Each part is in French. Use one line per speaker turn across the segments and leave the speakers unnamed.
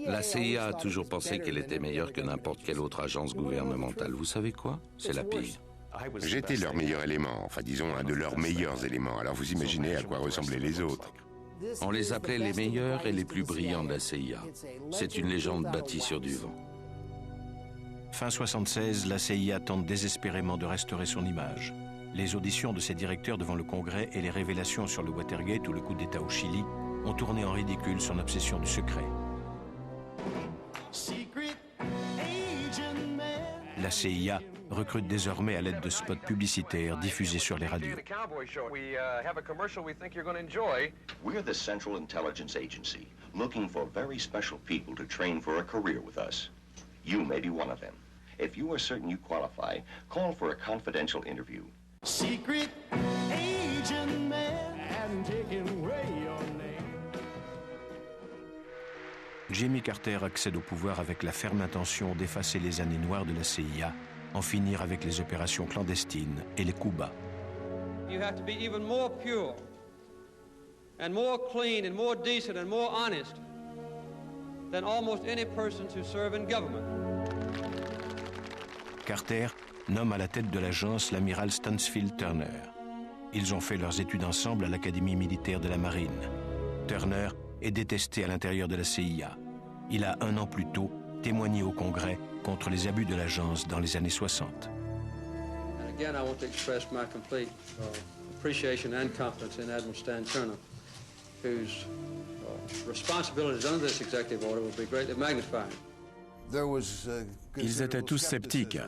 La CIA a toujours pensé qu'elle était meilleure que n'importe quelle autre agence gouvernementale. Vous savez quoi? C'est la pire.
J'étais leur meilleur élément, enfin disons un de leurs meilleurs éléments, alors vous imaginez à quoi ressemblaient les autres.
On les appelait les meilleurs et les plus brillants de la CIA. C'est une légende bâtie sur du vent.
Fin 76, la CIA tente désespérément de restaurer son image. Les auditions de ses directeurs devant le Congrès et les révélations sur le Watergate ou le coup d'État au Chili ont tourné en ridicule son obsession du secret. La CIA recrute désormais à l'aide de spots publicitaires diffusés sur les radios.
We're the Central Intelligence Agency, looking for very special people to train for a career with us. You may be one of them. If you are certain you qualify, call for a confidential interview.
Secret agent man, hadn't taken away your name.
Jimmy Carter accède au pouvoir avec la ferme intention d'effacer les années noires de la CIA, en finir avec les opérations clandestines et les coups bas.
You have to be even more pure and more clean and more decent and more honest than almost any person to serve in government.
Carter nomme à la tête de l'agence l'amiral Stansfield Turner. Ils ont fait leurs études ensemble à l'Académie militaire de la Marine. Turner est détesté à l'intérieur de la CIA. Il a 1 an plus tôt témoigné au Congrès contre les abus de l'agence dans les années 60.
And again, I want to express my complete appreciation and confidence in Admiral Stan Turner, whose responsibilities under this executive order will be greatly magnified.
Ils étaient tous sceptiques,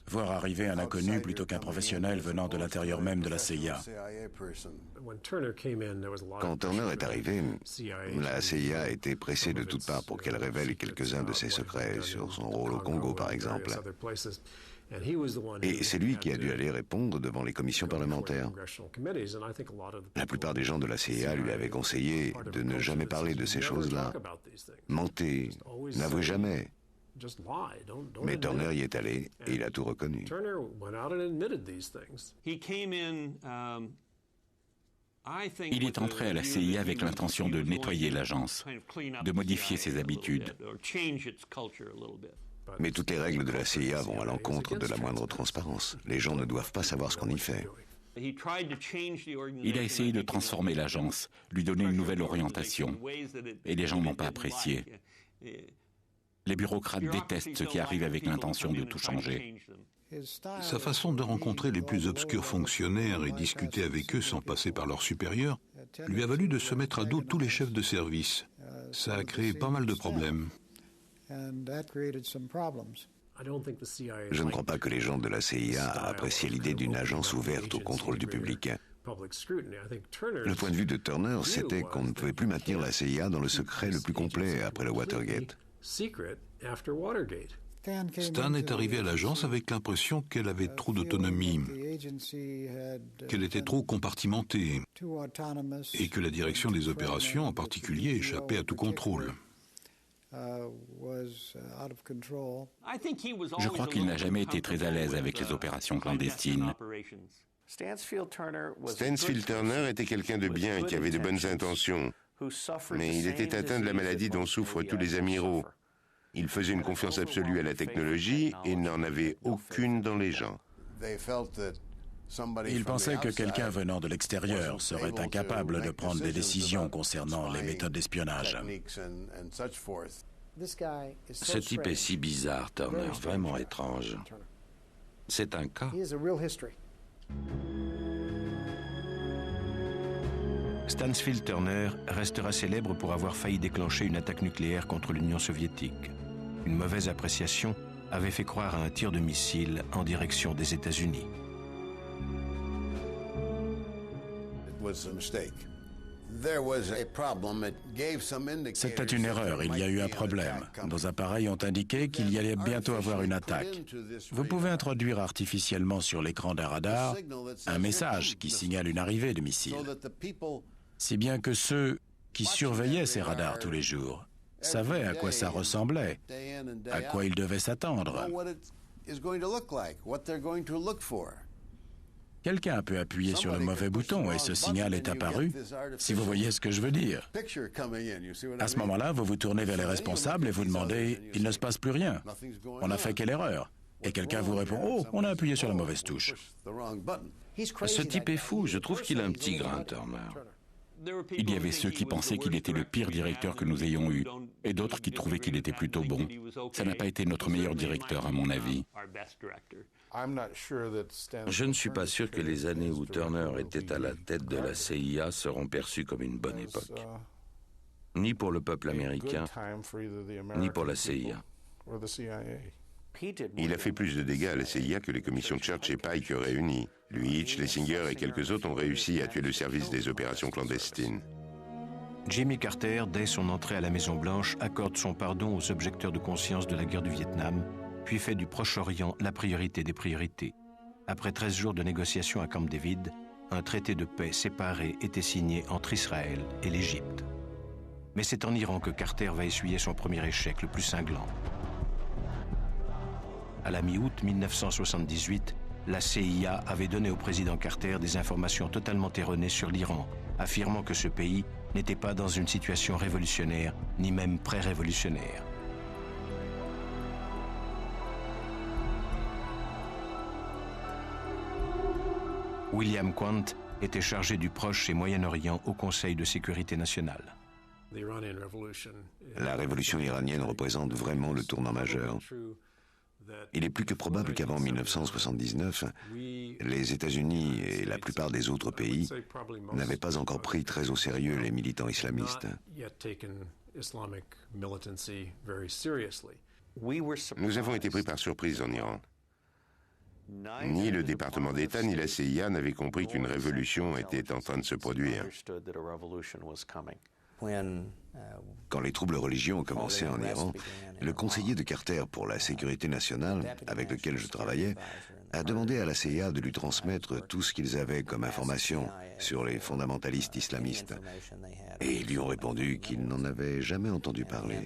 voir arriver un inconnu plutôt qu'un professionnel venant de l'intérieur même de la CIA.
Quand Turner est arrivé, la CIA était pressée de toutes parts pour qu'elle révèle quelques-uns de ses secrets sur son rôle au Congo, par exemple. Et c'est lui qui a dû aller répondre devant les commissions parlementaires. La plupart des gens de la CIA lui avaient conseillé de ne jamais parler de ces choses-là. Mentez, n'avouez jamais. Mais Turner y est allé et il a tout reconnu.
Il est entré à la CIA avec l'intention de nettoyer l'agence, de modifier ses habitudes.
Mais toutes les règles de la CIA vont à l'encontre de la moindre transparence. Les gens ne doivent pas savoir ce qu'on y fait.
Il a essayé de transformer l'agence, lui donner une nouvelle orientation. Et les gens n'ont pas apprécié. Les bureaucrates détestent ceux qui arrivent avec l'intention de tout changer.
Sa façon de rencontrer les plus obscurs fonctionnaires et discuter avec eux sans passer par leurs supérieurs lui a valu de se mettre à dos tous les chefs de service. Ça a créé pas mal de problèmes.
Je ne crois pas que les gens de la CIA appréciaient l'idée d'une agence ouverte au contrôle du public. Le point de vue de Turner, c'était qu'on ne pouvait plus maintenir la CIA dans le secret le plus complet après le Watergate.
Stan est arrivé à l'agence avec l'impression qu'elle avait trop d'autonomie, qu'elle était trop compartimentée et que la direction des opérations en particulier échappait à tout contrôle.
Je crois qu'il n'a jamais été très à l'aise avec les opérations clandestines.
Stansfield Turner était quelqu'un de bien et qui avait de bonnes intentions. Mais il était atteint de la maladie dont souffrent tous les amiraux. Il faisait une confiance absolue à la technologie et n'en avait aucune dans les gens.
Il pensait que quelqu'un venant de l'extérieur serait incapable de prendre des décisions concernant les méthodes d'espionnage.
Ce type est si bizarre, Turner, vraiment étrange. C'est un cas.
Stansfield Turner restera célèbre pour avoir failli déclencher une attaque nucléaire contre l'Union soviétique. Une mauvaise appréciation avait fait croire à un tir de missile en direction des États-Unis.
C'était une erreur, il y a eu un problème. Nos appareils ont indiqué qu'il y allait bientôt avoir une attaque. Vous pouvez introduire artificiellement sur l'écran d'un radar un message qui signale une arrivée de missile. Si bien que ceux qui surveillaient ces radars tous les jours savaient à quoi ça ressemblait, à quoi ils devaient s'attendre. Quelqu'un peut appuyer sur le mauvais bouton et ce signal est apparu, si vous voyez ce que je veux dire. À ce moment-là, vous vous tournez vers les responsables et vous demandez « Il ne se passe plus rien. On n'a fait quelle erreur ?» Et quelqu'un vous répond « Oh, on a appuyé sur la mauvaise touche. »
Ce type est fou, je trouve qu'il a un petit grain, Turner.
Il y avait ceux qui pensaient qu'il était le pire directeur que nous ayons eu, et d'autres qui trouvaient qu'il était plutôt bon. Ça n'a pas été notre meilleur directeur, à mon avis.
Je ne suis pas sûr que les années où Turner était à la tête de la CIA seront perçues comme une bonne époque. Ni pour le peuple américain, ni pour la CIA.
Il a fait plus de dégâts à la CIA que les commissions Church et Pike réunies. Lui, Hitch, Schlesinger et quelques autres ont réussi à tuer le service des opérations clandestines.
Jimmy Carter, dès son entrée à la Maison-Blanche, accorde son pardon aux objecteurs de conscience de la guerre du Vietnam, puis fait du Proche-Orient la priorité des priorités. Après 13 jours de négociations à Camp David, un traité de paix séparé était signé entre Israël et l'Égypte. Mais c'est en Iran que Carter va essuyer son premier échec, le plus cinglant. À la mi-août 1978, la CIA avait donné au président Carter des informations totalement erronées sur l'Iran, affirmant que ce pays n'était pas dans une situation révolutionnaire, ni même pré-révolutionnaire. William Quandt était chargé du Proche et Moyen-Orient au Conseil de sécurité nationale.
La révolution iranienne représente vraiment le tournant majeur. Il est plus que probable qu'avant 1979, les États-Unis et la plupart des autres pays n'avaient pas encore pris très au sérieux les militants islamistes.
Nous avons été pris par surprise en Iran. Ni le département d'État ni la CIA n'avaient compris qu'une révolution était en train de se produire.
Quand les troubles religieux ont commencé en Iran, le conseiller de Carter pour la sécurité nationale, avec lequel je travaillais, a demandé à la CIA de lui transmettre tout ce qu'ils avaient comme information sur les fondamentalistes islamistes. Et ils lui ont répondu qu'ils n'en avaient jamais entendu parler.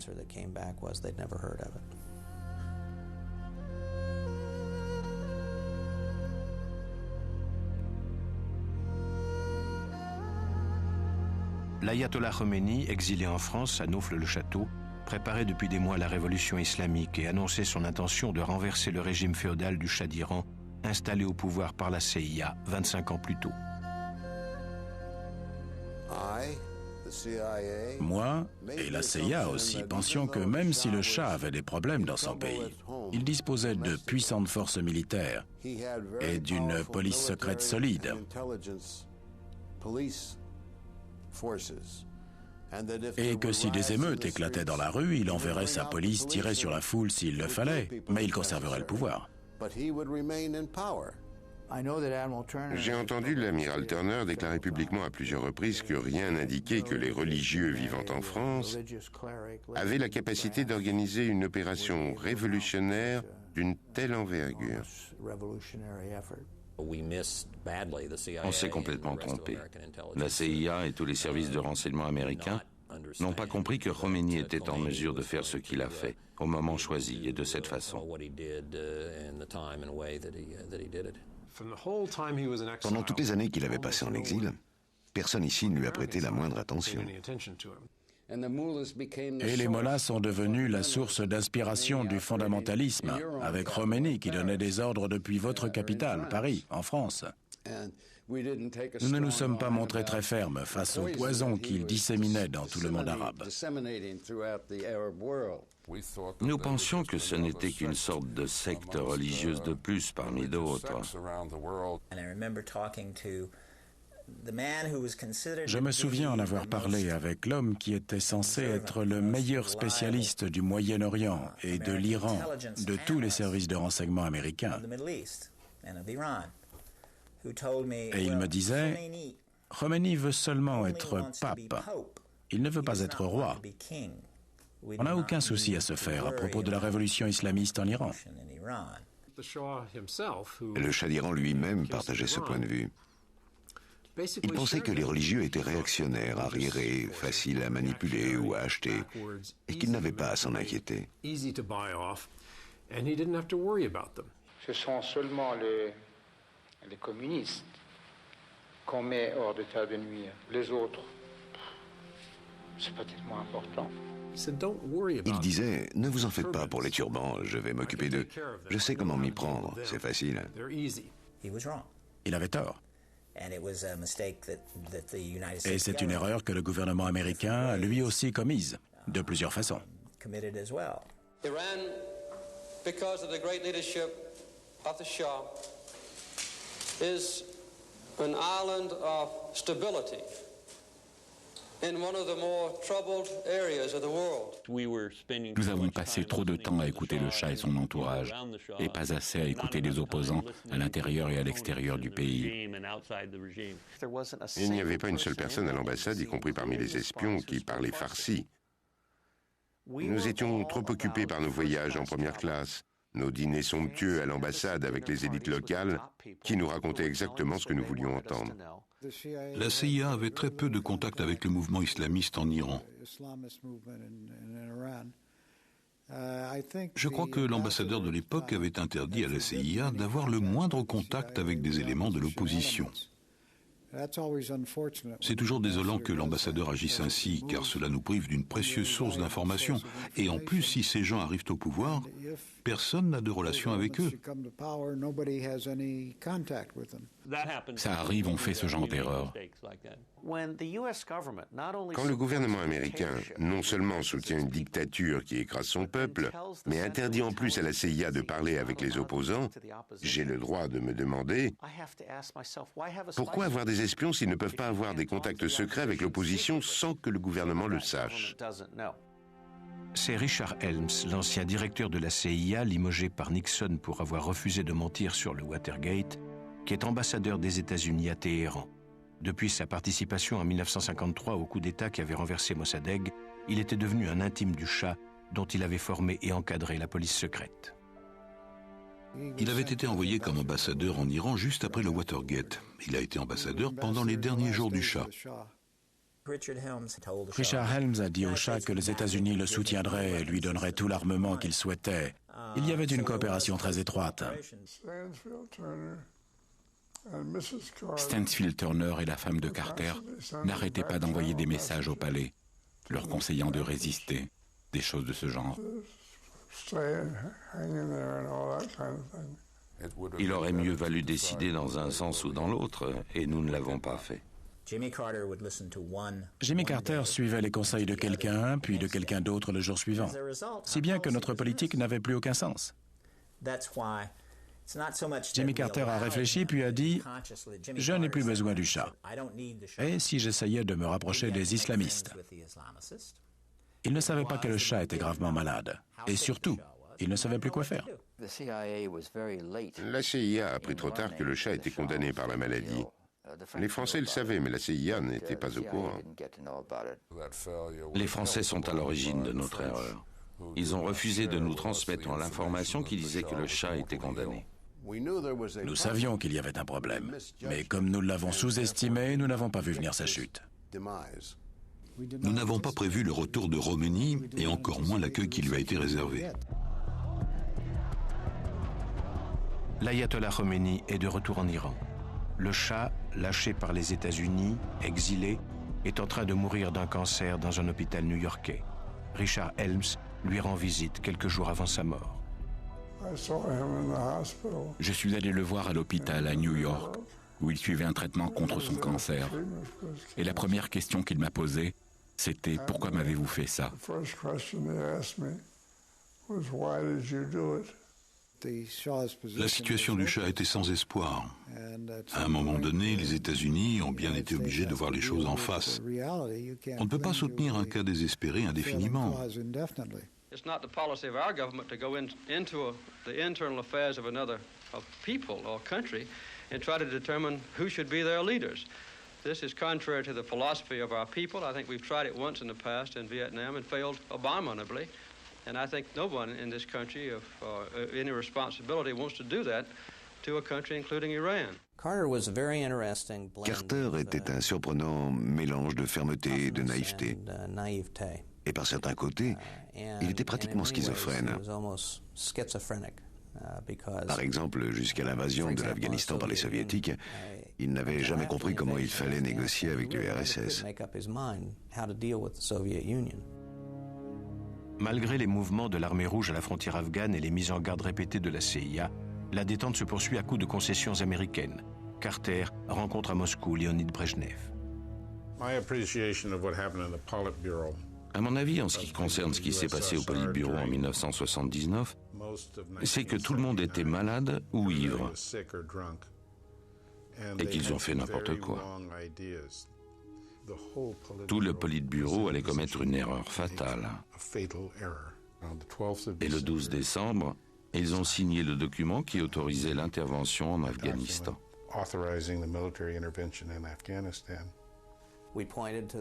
L'ayatollah Khomeini, exilé en France à Naufle-le-Château, préparait depuis des mois la révolution islamique et annonçait son intention de renverser le régime féodal du Shah d'Iran, installé au pouvoir par la CIA 25 ans plus tôt.
Moi, et la CIA aussi, pensions que même si le Shah avait des problèmes dans son pays, il disposait de puissantes forces militaires et d'une police secrète solide. Et que si des émeutes éclataient dans la rue, il enverrait sa police tirer sur la foule s'il le fallait, mais il conserverait le pouvoir.
J'ai entendu l'amiral Turner déclarer publiquement à plusieurs reprises que rien n'indiquait que les religieux vivant en France avaient la capacité d'organiser une opération révolutionnaire d'une telle envergure.
On s'est complètement trompé. La CIA et tous les services de renseignement américains n'ont pas compris que Khomeini était en mesure de faire ce qu'il a fait, au moment choisi et de cette façon.
Pendant toutes les années qu'il avait passées en exil, personne ici ne lui a prêté la moindre attention.
Et les mollahs sont devenus la source d'inspiration du fondamentalisme, avec Khomeini qui donnait des ordres depuis votre capitale, Paris, en France. Nous ne nous sommes pas montrés très fermes face au poison qu'il disséminait dans tout le monde arabe.
Nous pensions que ce n'était qu'une sorte de secte religieuse de plus parmi d'autres.
Je me souviens en avoir parlé avec l'homme qui était censé être le meilleur spécialiste du Moyen-Orient et de l'Iran, de tous les services de renseignement américains. Et il me disait, Khomeini veut seulement être pape, il ne veut pas être roi. On n'a aucun souci à se faire à propos de la révolution islamiste en Iran.
Le Shah d'Iran lui-même partageait ce point de vue. Il pensait que les religieux étaient réactionnaires, arriérés, faciles à manipuler ou à acheter, et qu'il n'avait pas à s'en inquiéter.
Ce sont seulement Les communistes qu'on met hors d'état de nuire. Les autres, c'est pas tellement important.
Il disait, ne vous en faites pas pour les turbans, je vais m'occuper d'eux. Je sais comment m'y prendre, c'est facile.
Il avait tort. Et c'est une erreur que le gouvernement américain a lui aussi commise, de plusieurs façons.
Iran, because of the great leadership of the Shah, is an island of stability in one of the more troubled areas of the world.
Nous avons passé trop de temps à écouter le Shah et son entourage, et pas assez à écouter les opposants à l'intérieur et à l'extérieur du pays.
Il n'y avait pas une seule personne à l'ambassade, y compris parmi les espions, qui parlait farsi. Nous étions trop occupés par nos voyages en première classe, nos dîners somptueux à l'ambassade avec les élites locales, qui nous racontaient exactement ce que nous voulions entendre.
La CIA avait très peu de contact avec le mouvement islamiste en Iran. Je crois que l'ambassadeur de l'époque avait interdit à la CIA d'avoir le moindre contact avec des éléments de l'opposition. C'est toujours désolant que l'ambassadeur agisse ainsi, car cela nous prive d'une précieuse source d'informations. Et en plus, si ces gens arrivent au pouvoir, personne n'a de relation avec eux.
Ça arrive, on fait ce genre d'erreur.
Quand le gouvernement américain non seulement soutient une dictature qui écrase son peuple, mais interdit en plus à la CIA de parler avec les opposants, j'ai le droit de me demander pourquoi avoir des espions s'ils ne peuvent pas avoir des contacts secrets avec l'opposition sans que le gouvernement le sache.
C'est Richard Helms, l'ancien directeur de la CIA, limogé par Nixon pour avoir refusé de mentir sur le Watergate, qui est ambassadeur des États-Unis à Téhéran. Depuis sa participation en 1953 au coup d'État qui avait renversé Mossadegh, il était devenu un intime du Shah, dont il avait formé et encadré la police secrète.
Il avait été envoyé comme ambassadeur en Iran juste après le Watergate. Il a été ambassadeur pendant les derniers jours du Shah.
Richard Helms a dit au Shah que les États-Unis le soutiendraient et lui donneraient tout l'armement qu'il souhaitait. Il y avait une coopération très étroite.
Stansfield Turner et la femme de Carter n'arrêtaient pas d'envoyer des messages au palais, leur conseillant de résister, des choses de ce genre.
Il aurait mieux valu décider dans un sens ou dans l'autre, et nous ne l'avons pas fait.
Jimmy Carter suivait les conseils de quelqu'un, puis de quelqu'un d'autre le jour suivant, si bien que notre politique n'avait plus aucun sens. Jimmy Carter a réfléchi puis a dit « Je n'ai plus besoin du Shah. Et si j'essayais de me rapprocher des islamistes ?» Il ne savait pas que le Shah était gravement malade. Et surtout, il ne savait plus quoi faire.
La CIA a appris trop tard que le Shah était condamné par la maladie. Les Français le savaient, mais la CIA n'était pas au courant.
Les Français sont à l'origine de notre erreur. Ils ont refusé de nous transmettre l'information qui disait que le Shah était condamné.
Nous savions qu'il y avait un problème, mais comme nous l'avons sous-estimé, nous n'avons pas vu venir sa chute.
Nous n'avons pas prévu le retour de Khomeini et encore moins l'accueil qui lui a été réservé.
L'ayatollah Khomeini est de retour en Iran. Le Shah, lâché par les États-Unis, exilé, est en train de mourir d'un cancer dans un hôpital new-yorkais. Richard Helms lui rend visite quelques jours avant sa mort.
Je suis allé le voir à l'hôpital à New York, où il suivait un traitement contre son cancer. Et la première question qu'il m'a posée, c'était « Pourquoi m'avez-vous fait ça ?»
La situation du Shah était sans espoir. À un moment donné, les États-Unis ont bien été obligés de voir les choses en face. On ne peut pas soutenir un cas désespéré indéfiniment.
It's not the policy of our government to go into the internal affairs of another people or country and try to determine who should be their leaders. This is contrary to the philosophy of our people. I think we've tried it once in the past in Vietnam and failed abominably. And I think no one in this country of any responsibility wants to do that to a country including Iran.
Carter était un surprenant mélange de fermeté et de naïveté. Et par certains côtés, il était pratiquement schizophrène. Par exemple, jusqu'à l'invasion de l'Afghanistan par les Soviétiques, il n'avait jamais compris comment il fallait négocier avec l'URSS.
Malgré les mouvements de l'armée rouge à la frontière afghane et les mises en garde répétées de la CIA, la détente se poursuit à coups de concessions américaines. Carter rencontre à Moscou Leonid Brejnev.
À mon avis, en ce qui concerne ce qui s'est passé au Politburo en 1979, c'est que tout le monde était malade ou ivre et qu'ils ont fait n'importe quoi. Tout le Politburo allait commettre une erreur fatale. Et le 12 décembre, ils ont signé le document qui autorisait l'intervention en Afghanistan.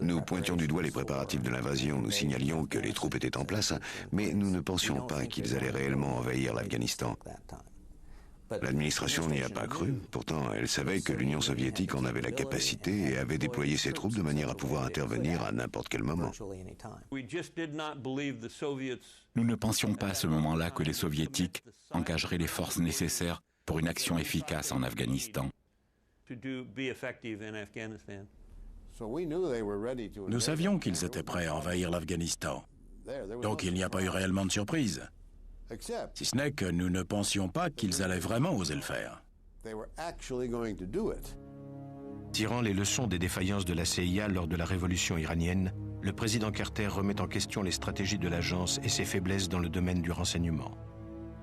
Nous pointions du doigt les préparatifs de l'invasion, nous signalions que les troupes étaient en place, mais nous ne pensions pas qu'ils allaient réellement envahir l'Afghanistan. L'administration n'y a pas cru, pourtant elle savait que l'Union soviétique en avait la capacité et avait déployé ses troupes de manière à pouvoir intervenir à n'importe quel moment.
Nous ne pensions pas à ce moment-là que les soviétiques engageraient les forces nécessaires pour une action efficace en Afghanistan.
Nous savions qu'ils étaient prêts à envahir l'Afghanistan. Donc il n'y a pas eu réellement de surprise. Si ce n'est que nous ne pensions pas qu'ils allaient vraiment oser le faire.
Tirant les leçons des défaillances de la CIA lors de la révolution iranienne, le président Carter remet en question les stratégies de l'agence et ses faiblesses dans le domaine du renseignement.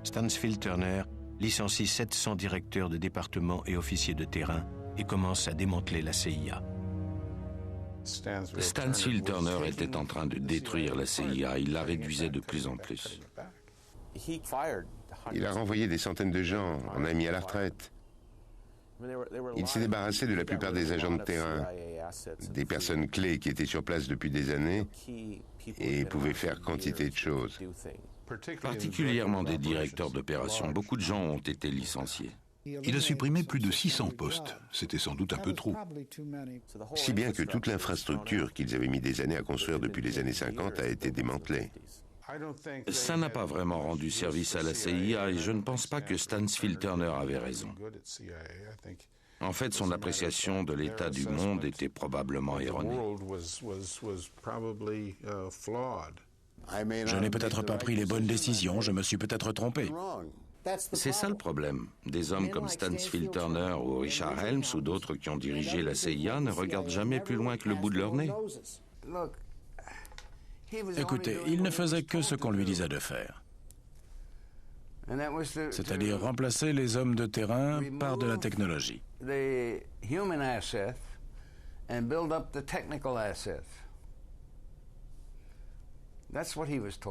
Stansfield Turner licencie 700 directeurs de départements et officiers de terrain et commence à démanteler la CIA.
Stansfield Turner était en train de détruire la CIA, il la réduisait de plus en plus.
Il a renvoyé des centaines de gens, en a mis à la retraite. Il s'est débarrassé de la plupart des agents de terrain, des personnes clés qui étaient sur place depuis des années et pouvaient faire quantité de choses.
Particulièrement des directeurs d'opération, beaucoup de gens ont été licenciés.
Il a supprimé plus de 600 postes. C'était sans doute un peu trop.
Si bien que toute l'infrastructure qu'ils avaient mis des années à construire depuis les années 50 a été démantelée.
Ça n'a pas vraiment rendu service à la CIA et je ne pense pas que Stansfield Turner avait raison. En fait, son appréciation de l'état du monde était probablement erronée.
Je n'ai peut-être pas pris les bonnes décisions, je me suis peut-être trompé.
C'est ça le problème. Des hommes comme Stansfield Turner ou Richard Helms ou d'autres qui ont dirigé la CIA ne regardent jamais plus loin que le bout de leur nez.
Écoutez, il ne faisait que ce qu'on lui disait de faire. C'est-à-dire remplacer les hommes de terrain par de la technologie.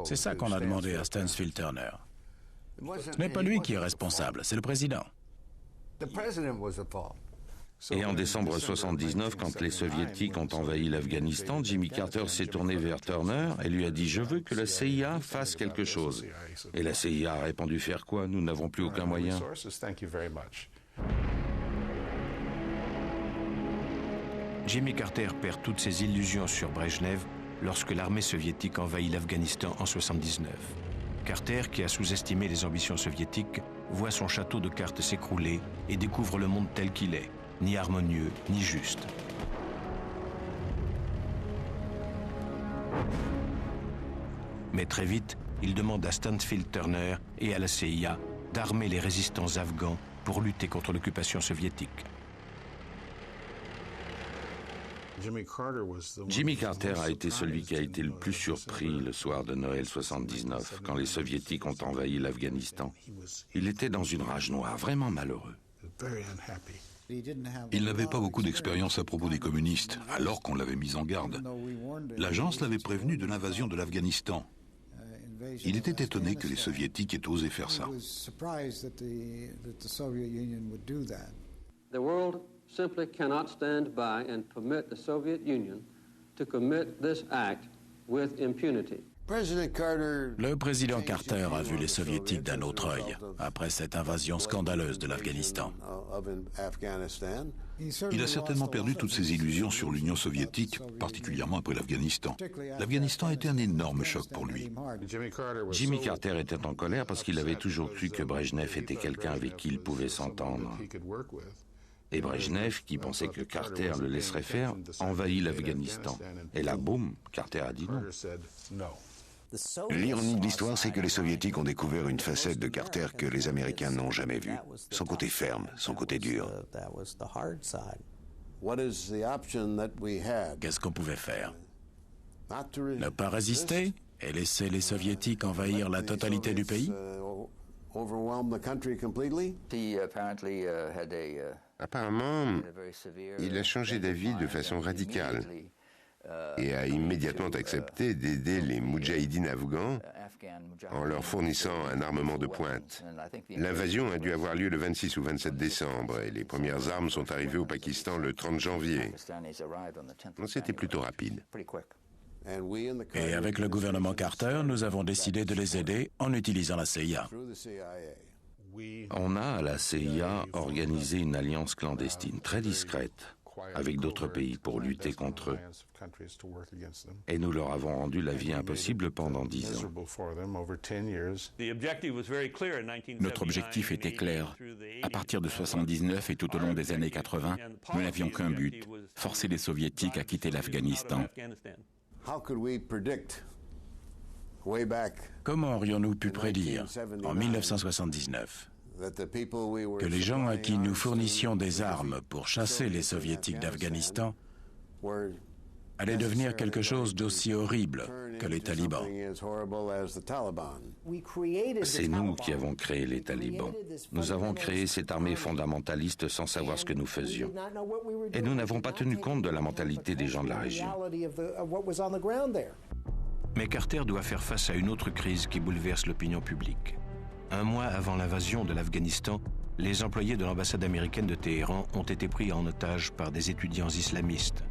C'est ça qu'on a demandé à Stansfield Turner. Ce n'est pas lui qui est responsable, c'est le président.
Et en décembre 1979, quand les Soviétiques ont envahi l'Afghanistan, Jimmy Carter s'est tourné vers Turner et lui a dit « Je veux que la CIA fasse quelque chose ». Et la CIA a répondu « Faire quoi? Nous n'avons plus aucun moyen ».
Jimmy Carter perd toutes ses illusions sur Brejnev lorsque l'armée soviétique envahit l'Afghanistan en 1979. Carter, qui a sous-estimé les ambitions soviétiques, voit son château de cartes s'écrouler et découvre le monde tel qu'il est, ni harmonieux, ni juste. Mais très vite, il demande à Stansfield Turner et à la CIA d'armer les résistants afghans pour lutter contre l'occupation soviétique.
Jimmy Carter a été celui qui a été le plus surpris le soir de Noël 79, quand les Soviétiques ont envahi l'Afghanistan. Il était dans une rage noire, vraiment malheureux.
Il n'avait pas beaucoup d'expérience à propos des communistes, alors qu'on l'avait mis en garde. L'agence l'avait prévenu de l'invasion de l'Afghanistan. Il était étonné que les Soviétiques aient osé faire ça.
The world simply cannot stand by and permit the Soviet Union to commit this act with impunity.
Le président Carter a vu les soviétiques d'un autre œil après cette invasion scandaleuse de l'Afghanistan.
Il a certainement perdu toutes ses illusions sur l'Union soviétique, particulièrement après l'Afghanistan. L'Afghanistan a été un énorme choc pour lui.
Jimmy Carter était en colère parce qu'il avait toujours cru que Brejnev était quelqu'un avec qui il pouvait s'entendre. Et Brejnev, qui pensait que Carter le laisserait faire, envahit l'Afghanistan. Et là, boum, Carter a dit non.
L'ironie de l'histoire, c'est que les Soviétiques ont découvert une facette de Carter que les Américains n'ont jamais vue. Son côté ferme, son côté dur.
Qu'est-ce qu'on pouvait faire? Ne pas résister et laisser les Soviétiques envahir la totalité du pays?
Apparemment, il a changé d'avis de façon radicale et a immédiatement accepté d'aider les moudjahidines afghans en leur fournissant un armement de pointe. L'invasion a dû avoir lieu le 26 ou 27 décembre et les premières armes sont arrivées au Pakistan le 30 janvier. C'était plutôt rapide.
Et avec le gouvernement Carter, nous avons décidé de les aider en utilisant la CIA.
On a, à la CIA, organisé une alliance clandestine très discrète avec d'autres pays pour lutter contre eux. Et nous leur avons rendu la vie impossible pendant 10 ans.
Notre objectif était clair. À partir de 1979 et tout au long des années 80, nous n'avions qu'un but, forcer les Soviétiques à quitter l'Afghanistan.
Comment aurions-nous pu prédire, en 1979, que les gens à qui nous fournissions des armes pour chasser les Soviétiques d'Afghanistan allaient devenir quelque chose d'aussi horrible que les talibans?
C'est nous qui avons créé les talibans. Nous avons créé cette armée fondamentaliste sans savoir ce que nous faisions. Et nous n'avons pas tenu compte de la mentalité des gens de la région.
Mais Carter doit faire face à une autre crise qui bouleverse l'opinion publique. Un mois avant l'invasion de l'Afghanistan, les employés de l'ambassade américaine de Téhéran ont été pris en otage par des étudiants islamistes.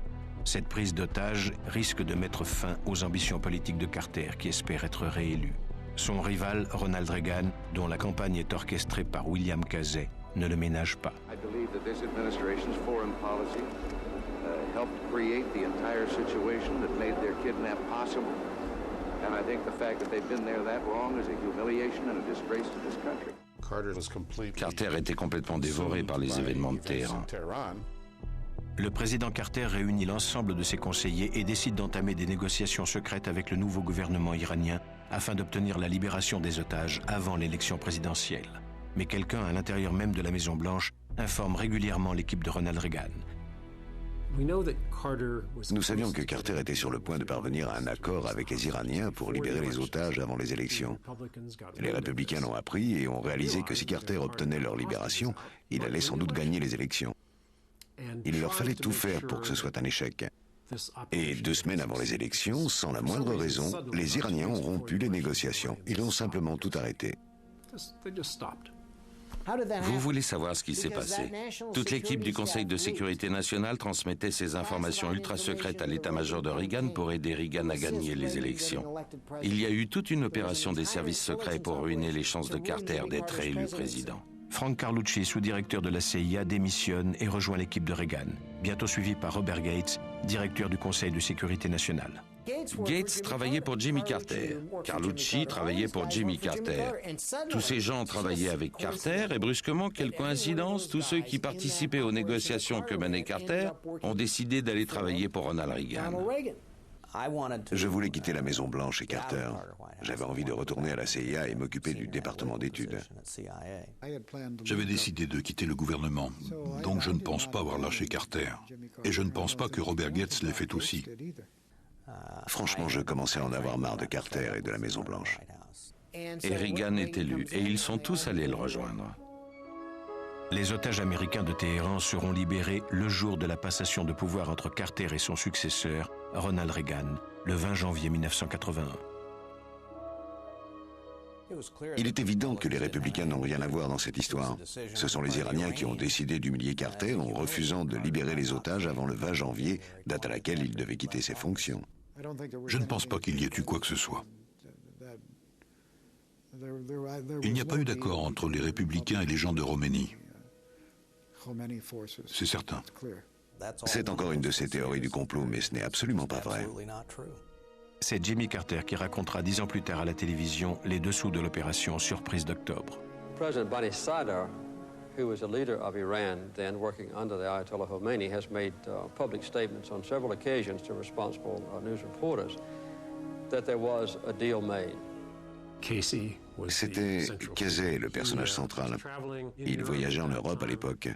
Cette prise d'otage risque de mettre fin aux ambitions politiques de Carter, qui espère être réélu. Son rival, Ronald Reagan, dont la campagne est orchestrée par William Casey, ne le ménage pas.
And I think the fact that they've been there that long is a humiliation and a disgrace to this country.
Carter était complètement dévoré par les événements de Téhéran.
Le président Carter réunit l'ensemble de ses conseillers et décide d'entamer des négociations secrètes avec le nouveau gouvernement iranien afin d'obtenir la libération des otages avant l'élection présidentielle. Mais quelqu'un à l'intérieur même de la Maison-Blanche informe régulièrement l'équipe de Ronald Reagan.
Nous savions que Carter était sur le point de parvenir à un accord avec les Iraniens pour libérer les otages avant les élections. Les républicains l'ont appris et ont réalisé que si Carter obtenait leur libération, il allait sans doute gagner les élections. Il leur fallait tout faire pour que ce soit un échec. Et 2 semaines avant les élections, sans la moindre raison, les Iraniens ont rompu les négociations. Ils ont simplement tout arrêté.
Vous voulez savoir ce qui s'est passé? Toute l'équipe du Conseil de sécurité nationale transmettait ces informations ultra-secrètes à l'état-major de Reagan pour aider Reagan à gagner les élections. Il y a eu toute une opération des services secrets pour ruiner les chances de Carter d'être réélu président.
Frank Carlucci, sous-directeur de la CIA, démissionne et rejoint l'équipe de Reagan, bientôt suivi par Robert Gates, directeur du Conseil de sécurité nationale.
Gates travaillait pour Jimmy Carter. Carlucci travaillait pour Jimmy Carter. Tous ces gens travaillaient avec Carter et brusquement, quelle coïncidence, tous ceux qui participaient aux négociations que menait Carter ont décidé d'aller travailler pour Ronald Reagan.
Je voulais quitter la Maison-Blanche et Carter. J'avais envie de retourner à la CIA et m'occuper du département d'études.
J'avais décidé de quitter le gouvernement, donc je ne pense pas avoir lâché Carter. Et je ne pense pas que Robert Gates l'ait fait aussi.
Franchement, je commençais à en avoir marre de Carter et de la Maison-Blanche.
Et Reagan est élu, et ils sont tous allés le rejoindre.
Les otages américains de Téhéran seront libérés le jour de la passation de pouvoir entre Carter et son successeur, Ronald Reagan, le 20 janvier 1981.
Il est évident que les républicains n'ont rien à voir dans cette histoire. Ce sont les Iraniens qui ont décidé d'humilier Carter en refusant de libérer les otages avant le 20 janvier, date à laquelle il devait quitter ses fonctions.
Je ne pense pas qu'il y ait eu quoi que ce soit. Il n'y a pas eu d'accord entre les républicains et les gens de Roménie. C'est certain.
C'est encore une de ces théories du complot, mais ce n'est absolument pas vrai.
C'est Jimmy Carter qui racontera 10 ans plus tard à la télévision les dessous de l'opération Surprise d'octobre.
President Bani Sadr, who was a leader of Iran then working under the Ayatollah Khomeini, has made public statements on several occasions to responsible news reporters that there was a deal made.
C'était Casey, le personnage central. Il voyageait en Europe à l'époque.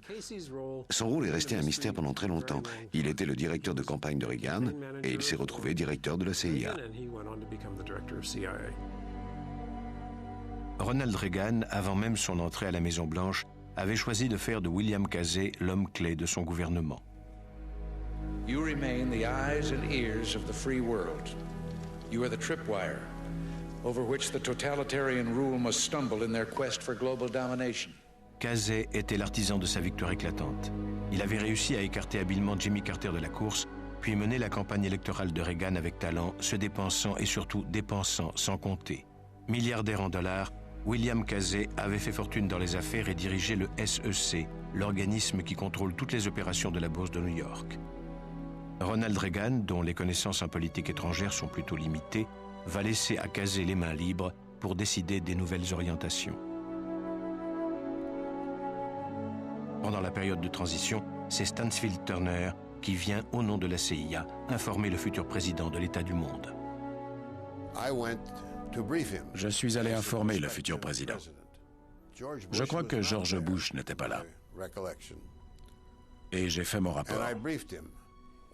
Son rôle est resté un mystère pendant très longtemps. Il était le directeur de campagne de Reagan et il s'est retrouvé directeur de la CIA.
Ronald Reagan, avant même son entrée à la Maison-Blanche, avait choisi de faire de William Casey l'homme clé de son gouvernement.
You remain the eyes and ears of the free world. You are the tripwire over which the totalitarian rule must stumble in their quest for global domination.
Casey était l'artisan de sa victoire éclatante. Il avait réussi à écarter habilement Jimmy Carter de la course, puis mené la campagne électorale de Reagan avec talent, se dépensant et surtout dépensant sans compter. Milliardaire en dollars, William Casey avait fait fortune dans les affaires et dirigeait le SEC, l'organisme qui contrôle toutes les opérations de la bourse de New York. Ronald Reagan, dont les connaissances en politique étrangère sont plutôt limitées, va laisser à Casey les mains libres pour décider des nouvelles orientations. Pendant la période de transition, c'est Stansfield Turner qui vient, au nom de la CIA, informer le futur président de l'État du monde.
Je suis allé informer le futur président. Je crois que George Bush n'était pas là. Et j'ai fait mon rapport.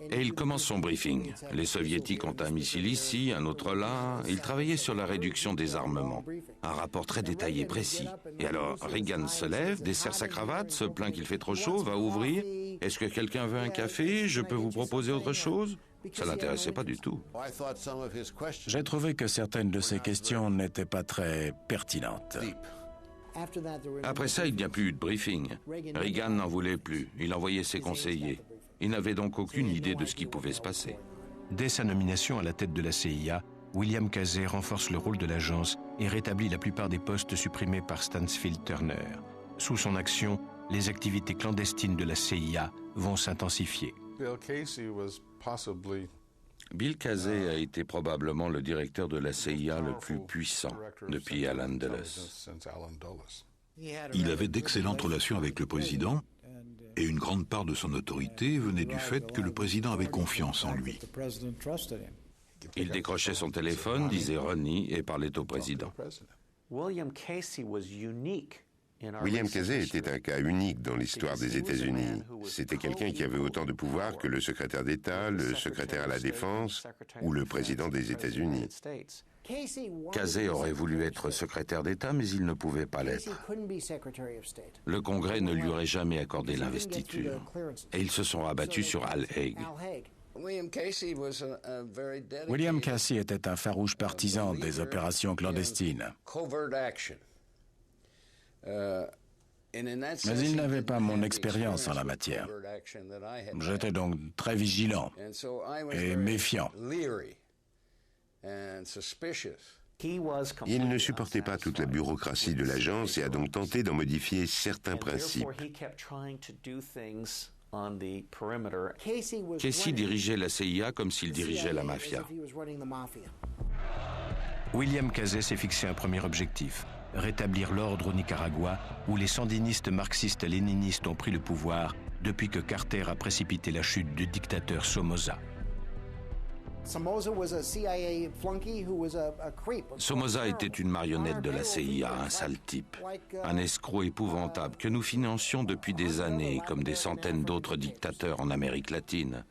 Et il commence son briefing. Les soviétiques ont un missile ici, un autre là. Il travaillait sur la réduction des armements. Un rapport très détaillé, précis. Et alors, Reagan se lève, desserre sa cravate, se plaint qu'il fait trop chaud, va ouvrir. Est-ce que quelqu'un veut un café? Je peux vous proposer autre chose? Ça l'intéressait pas du tout.
J'ai trouvé que certaines de ces questions n'étaient pas très pertinentes.
Après ça, il n'y a plus eu de briefing. Reagan n'en voulait plus. Il envoyait ses conseillers. Il n'avait donc aucune idée de ce qui pouvait se passer.
Dès sa nomination à la tête de la CIA, William Casey renforce le rôle de l'agence et rétablit la plupart des postes supprimés par Stansfield Turner. Sous son action, les activités clandestines de la CIA vont s'intensifier.
Bill Casey a été probablement le directeur de la CIA le plus puissant depuis Allen Dulles.
Il avait d'excellentes relations avec le président et une grande part de son autorité venait du fait que le président avait confiance en lui.
Il décrochait son téléphone, disait Ronnie et parlait au président.
William Casey était un cas unique dans l'histoire des États-Unis. C'était quelqu'un qui avait autant de pouvoir que le secrétaire d'État, le secrétaire à la Défense ou le président des États-Unis.
Casey aurait voulu être secrétaire d'État, mais il ne pouvait pas l'être. Le Congrès ne lui aurait jamais accordé l'investiture. Et ils se sont rabattus sur Al Haig.
William Casey était un farouche partisan des opérations clandestines. Mais il n'avait pas mon expérience en la matière. J'étais donc très vigilant et méfiant.
Il ne supportait pas toute la bureaucratie de l'agence et a donc tenté d'en modifier certains principes.
Casey dirigeait la CIA comme s'il dirigeait la mafia.
William Casey s'est fixé un premier objectif, rétablir l'ordre au Nicaragua, où les sandinistes marxistes-léninistes ont pris le pouvoir depuis que Carter a précipité la chute du dictateur Somoza.
Somoza était une marionnette de la CIA, un sale type, un escroc épouvantable que nous financions depuis des années, comme des centaines d'autres dictateurs en Amérique latine.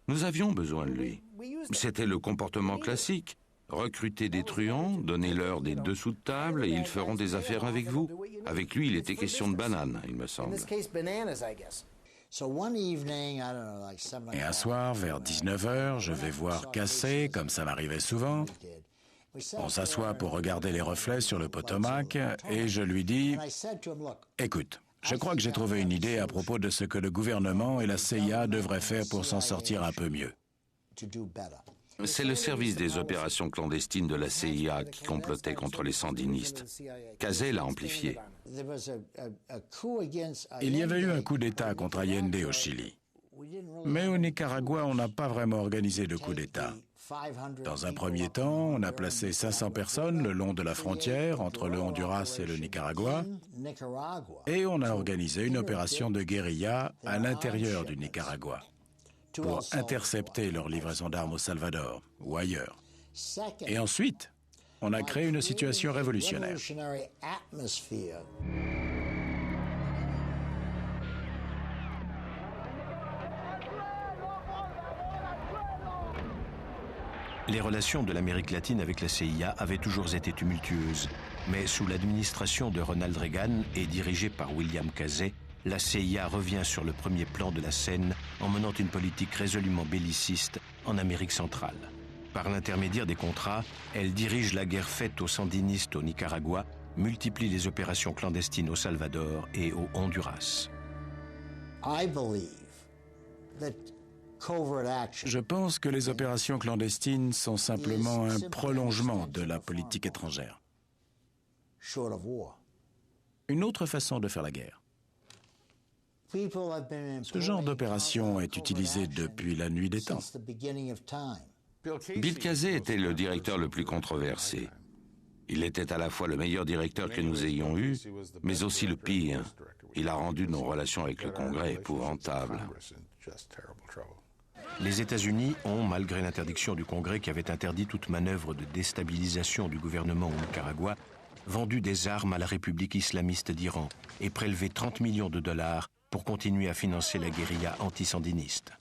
Nous avions besoin de lui. C'était le comportement classique. Recrutez des truands, donnez-leur des dessous de table et ils feront des affaires avec vous. Avec lui, il était question de bananes, il me semble.
Et un soir, vers 19h, je vais voir Casey, comme ça m'arrivait souvent. On s'assoit pour regarder les reflets sur le Potomac et je lui dis « Écoute, je crois que j'ai trouvé une idée à propos de ce que le gouvernement et la CIA devraient faire pour s'en sortir un peu mieux. »
C'est le service des opérations clandestines de la CIA qui complotait contre les sandinistes. Casey l'a amplifié.
Il y avait eu un coup d'État contre Allende au Chili. Mais au Nicaragua, on n'a pas vraiment organisé de coup d'État. Dans un premier temps, on a placé 500 personnes le long de la frontière entre le Honduras et le Nicaragua, et on a organisé une opération de guérilla à l'intérieur du Nicaragua pour intercepter leur livraison d'armes au Salvador ou ailleurs. Et ensuite, on a créé une situation révolutionnaire.
Les relations de l'Amérique latine avec la CIA avaient toujours été tumultueuses, mais sous l'administration de Ronald Reagan et dirigée par William Casey, la CIA revient sur le premier plan de la scène en menant une politique résolument belliciste en Amérique centrale. Par l'intermédiaire des contrats, elle dirige la guerre faite aux sandinistes au Nicaragua, multiplie les opérations clandestines au Salvador et au Honduras.
Je pense que les opérations clandestines sont simplement un prolongement de la politique étrangère. Une autre façon de faire la guerre. Ce genre d'opération est utilisé depuis la nuit des temps.
Bill Casey était le directeur le plus controversé. Il était à la fois le meilleur directeur que nous ayons eu, mais aussi le pire. Il a rendu nos relations avec le Congrès épouvantables.
Les États-Unis ont, malgré l'interdiction du Congrès qui avait interdit toute manœuvre de déstabilisation du gouvernement au Nicaragua, vendu des armes à la République islamiste d'Iran et prélevé 30 millions de dollars pour continuer à financer la guérilla anti-sandiniste.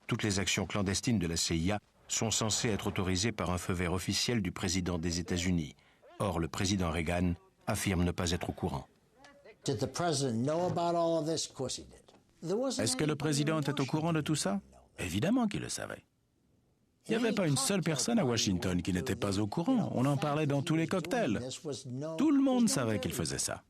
Toutes les actions clandestines de la CIA sont censées être autorisées par un feu vert officiel du président des États-Unis. Or, le président Reagan affirme ne pas être au courant.
Est-ce que le président était au courant de tout ça? Évidemment qu'il le savait. Il n'y avait pas une seule personne à Washington qui n'était pas au courant. On en parlait dans tous les cocktails. Tout le monde savait qu'il faisait ça.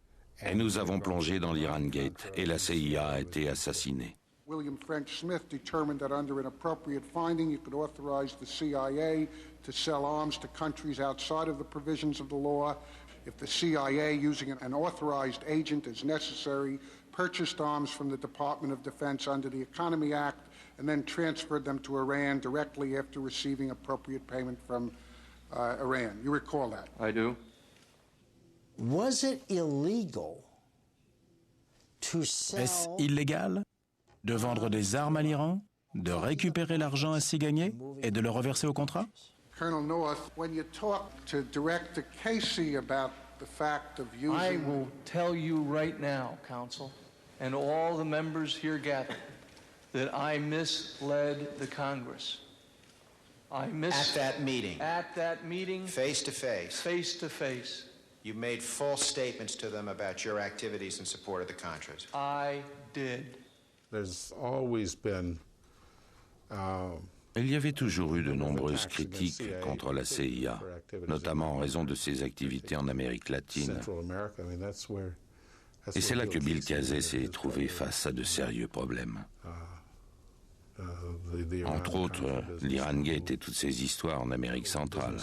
Et nous avons plongé dans l'Iran Gate et la CIA a été assassinée.
William French Smith determined that under an appropriate finding you could authorize the CIA to sell arms to countries outside of the provisions of the law. If the CIA, using an authorized agent as necessary, purchased arms from the Department of Defense under the Economy Act and then transferred them to Iran directly after receiving appropriate payment from Iran. You recall that?
I do.
Was it illegal to sell...
Est-ce illégal de vendre des armes à l'Iran, de récupérer l'argent ainsi gagné et de le reverser au contrat?
Colonel North, when you talk to Director Casey about the fact of using...
I will tell you right now, Counsel, and all the members here gathered, that I misled the Congress.
At that meeting?
At that meeting.
Face to face?
Face to face.
You made false statements to them about your activities in support of the Contras.
I did.
There's always been...
Il y avait toujours eu de nombreuses critiques contre la CIA, notamment en raison de ses activités en Amérique latine. Et c'est là que Bill Casey s'est trouvé face à de sérieux problèmes. Entre autres, l'Iran Gate et toutes ces histoires en Amérique centrale.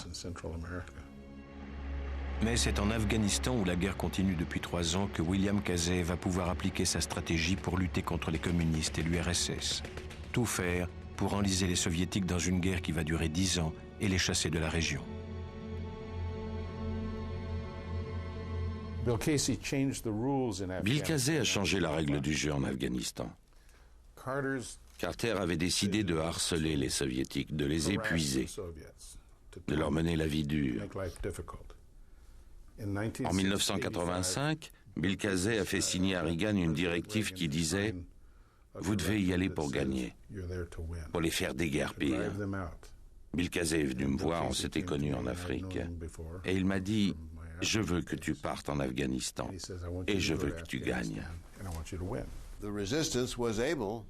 Mais c'est en Afghanistan où la guerre continue depuis 3 ans que William Casey va pouvoir appliquer sa stratégie pour lutter contre les communistes et l'URSS. Tout faire pour enliser les soviétiques dans une guerre qui va durer 10 ans et les chasser de la région.
Bill Casey a changé la règle du jeu en Afghanistan. Carter avait décidé de harceler les soviétiques, de les épuiser, de leur mener la vie dure. En 1985, Bill Casey a fait signer à Reagan une directive qui disait « Vous devez y aller pour gagner, pour les faire déguerpir ». Bill Casey est venu me voir, on s'était connus en Afrique, et il m'a dit « Je veux que tu partes en Afghanistan, et je veux que tu gagnes ».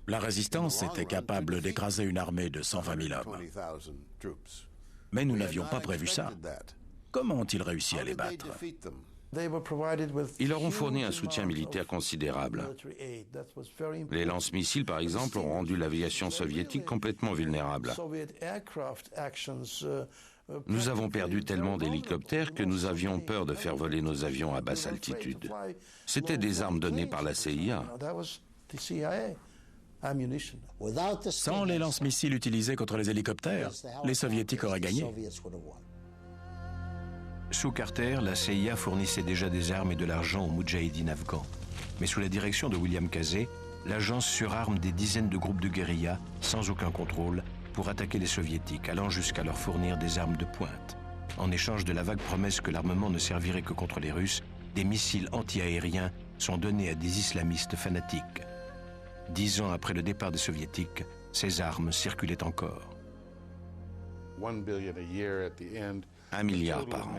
La résistance était capable d'écraser une armée de 120 000 hommes. Mais nous n'avions pas prévu ça. Comment ont-ils réussi à les battre?
Ils leur ont fourni un soutien militaire considérable. Les lance-missiles, par exemple, ont rendu l'aviation soviétique complètement vulnérable. Nous avons perdu tellement d'hélicoptères que nous avions peur de faire voler nos avions à basse altitude. C'étaient des armes données par la CIA.
Sans les lance-missiles utilisés contre les hélicoptères, les Soviétiques auraient gagné.
Sous Carter, la CIA fournissait déjà des armes et de l'argent aux moudjahidines afghans. Mais sous la direction de William Casey, l'agence surarme des dizaines de groupes de guérilla, sans aucun contrôle, pour attaquer les soviétiques, allant jusqu'à leur fournir des armes de pointe. En échange de la vague promesse que l'armement ne servirait que contre les Russes, des missiles anti-aériens sont donnés à des islamistes fanatiques. 10 ans après le départ des soviétiques, ces armes circulaient encore.
1 milliard par an.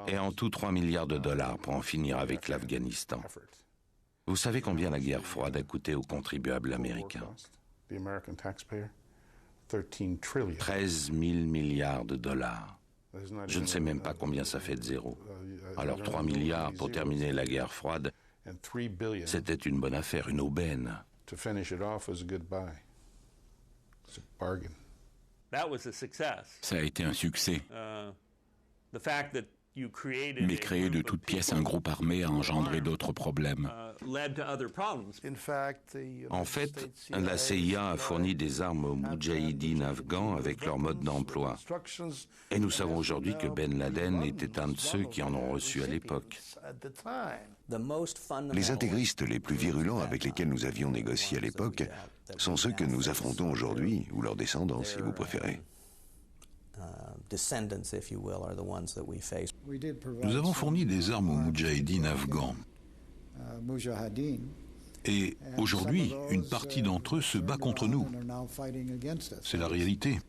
Et en tout 3 milliards de dollars pour en finir avec l'Afghanistan. Vous savez combien la guerre froide a coûté aux contribuables américains? 13 000 milliards de dollars. Je ne sais même pas combien ça fait de zéro. Alors 3 milliards pour terminer la guerre froide, c'était une bonne affaire, une aubaine.
Ça a été un succès. Mais créer de toutes pièces un groupe armé a engendré d'autres problèmes.
En fait, la CIA a fourni des armes aux moudjahidines afghans avec leur mode d'emploi. Et nous savons aujourd'hui que Ben Laden était un de ceux qui en ont reçu à l'époque.
Les intégristes les plus virulents avec lesquels nous avions négocié à l'époque sont ceux que nous affrontons aujourd'hui, ou leurs descendants, si vous préférez.
Nous avons fourni des armes aux moudjahidines afghans. Et aujourd'hui, une partie d'entre eux se bat contre nous. C'est la réalité.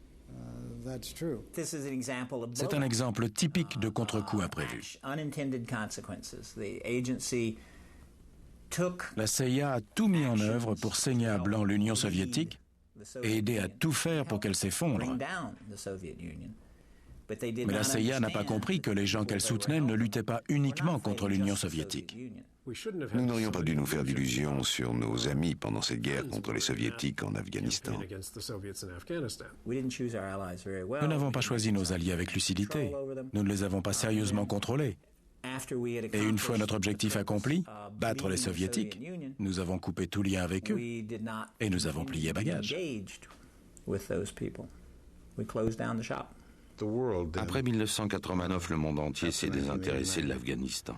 C'est un exemple typique de contre-coup imprévu. La CIA a tout mis en œuvre pour saigner à blanc l'Union soviétique et aider à tout faire pour qu'elle s'effondre. Mais la CIA n'a pas compris que les gens qu'elle soutenait ne luttaient pas uniquement contre l'Union soviétique.
Nous n'aurions pas dû nous faire d'illusions sur nos amis pendant cette guerre contre les soviétiques en Afghanistan.
Nous n'avons pas choisi nos alliés avec lucidité. Nous ne les avons pas sérieusement contrôlés. Et une fois notre objectif accompli, battre les soviétiques, nous avons coupé tout lien avec eux et nous avons plié bagages.
Après 1989, le monde entier s'est désintéressé de l'Afghanistan.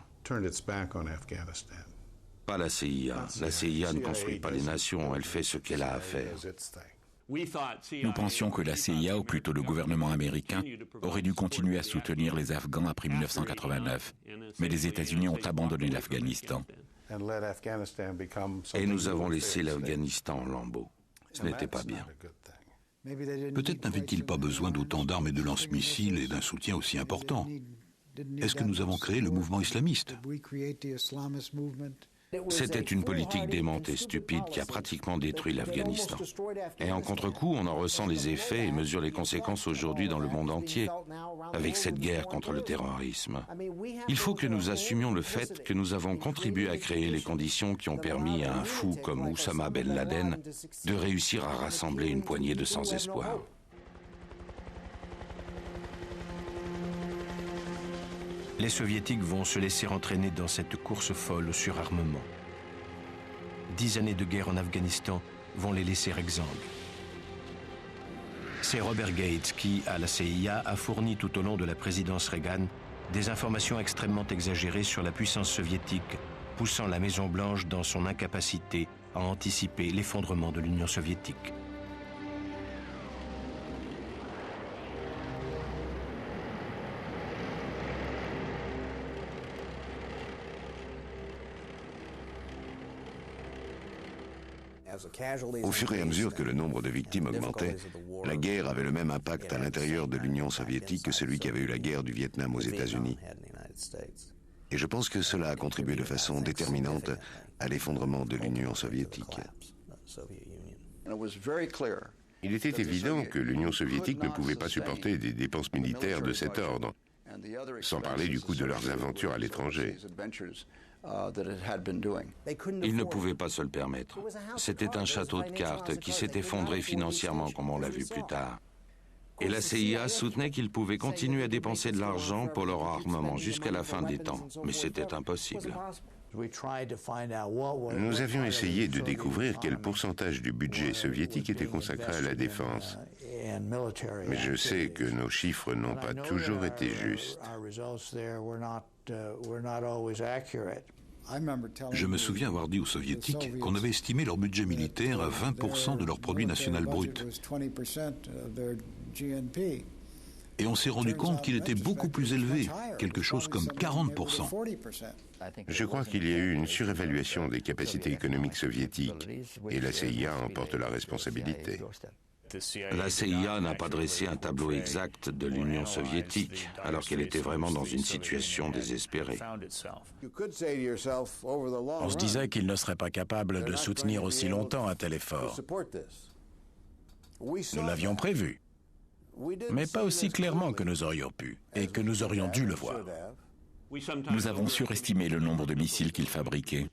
Pas la CIA. La CIA ne construit pas les nations, elle fait ce qu'elle a à faire.
Nous pensions que la CIA, ou plutôt le gouvernement américain, aurait dû continuer à soutenir les Afghans après 1989. Mais les États-Unis ont abandonné l'Afghanistan.
Et nous avons laissé l'Afghanistan en lambeaux. Ce n'était pas bien.
Peut-être n'avait-il pas besoin d'autant d'armes et de lance-missiles et d'un soutien aussi important. Est-ce que nous avons créé le mouvement islamiste?
C'était une politique démente et stupide qui a pratiquement détruit l'Afghanistan. Et en contre-coup, on en ressent les effets et mesure les conséquences aujourd'hui dans le monde entier, avec cette guerre contre le terrorisme. Il faut que nous assumions le fait que nous avons contribué à créer les conditions qui ont permis à un fou comme Oussama Ben Laden de réussir à rassembler une poignée de sans-espoir.
Les soviétiques vont se laisser entraîner dans cette course folle au surarmement. 10 années de guerre en Afghanistan vont les laisser exsangues. C'est Robert Gates qui, à la CIA, a fourni tout au long de la présidence Reagan des informations extrêmement exagérées sur la puissance soviétique, poussant la Maison-Blanche dans son incapacité à anticiper l'effondrement de l'Union soviétique.
Au fur et à mesure que le nombre de victimes augmentait, la guerre avait le même impact à l'intérieur de l'Union soviétique que celui qu'avait eu la guerre du Vietnam aux États-Unis. Et je pense que cela a contribué de façon déterminante à l'effondrement de l'Union soviétique.
Il était évident que l'Union soviétique ne pouvait pas supporter des dépenses militaires de cet ordre. sans parler du coût de leurs aventures à l'étranger.
Ils ne pouvaient pas se le permettre. C'était un château de cartes qui s'est effondré financièrement, comme on l'a vu plus tard. Et la CIA soutenait qu'ils pouvaient continuer à dépenser de l'argent pour leur armement jusqu'à la fin des temps. Mais c'était impossible.
Nous avions essayé de découvrir quel pourcentage du budget soviétique était consacré à la défense. Mais je sais que nos chiffres n'ont pas toujours été justes.
Je me souviens avoir dit aux Soviétiques qu'on avait estimé leur budget militaire à 20% de leur produit national brut. Et on s'est rendu compte qu'il était beaucoup plus élevé, quelque chose comme 40%.
Je crois qu'il y a eu une surévaluation des capacités économiques soviétiques, et la CIA en porte la responsabilité.
La CIA n'a pas dressé un tableau exact de l'Union soviétique, alors qu'elle était vraiment dans une situation désespérée.
On se disait qu'il ne serait pas capable de soutenir aussi longtemps un tel effort. Nous l'avions prévu, mais pas aussi clairement que nous aurions pu et que nous aurions dû le voir.
Nous avons surestimé le nombre de missiles qu'il fabriquait.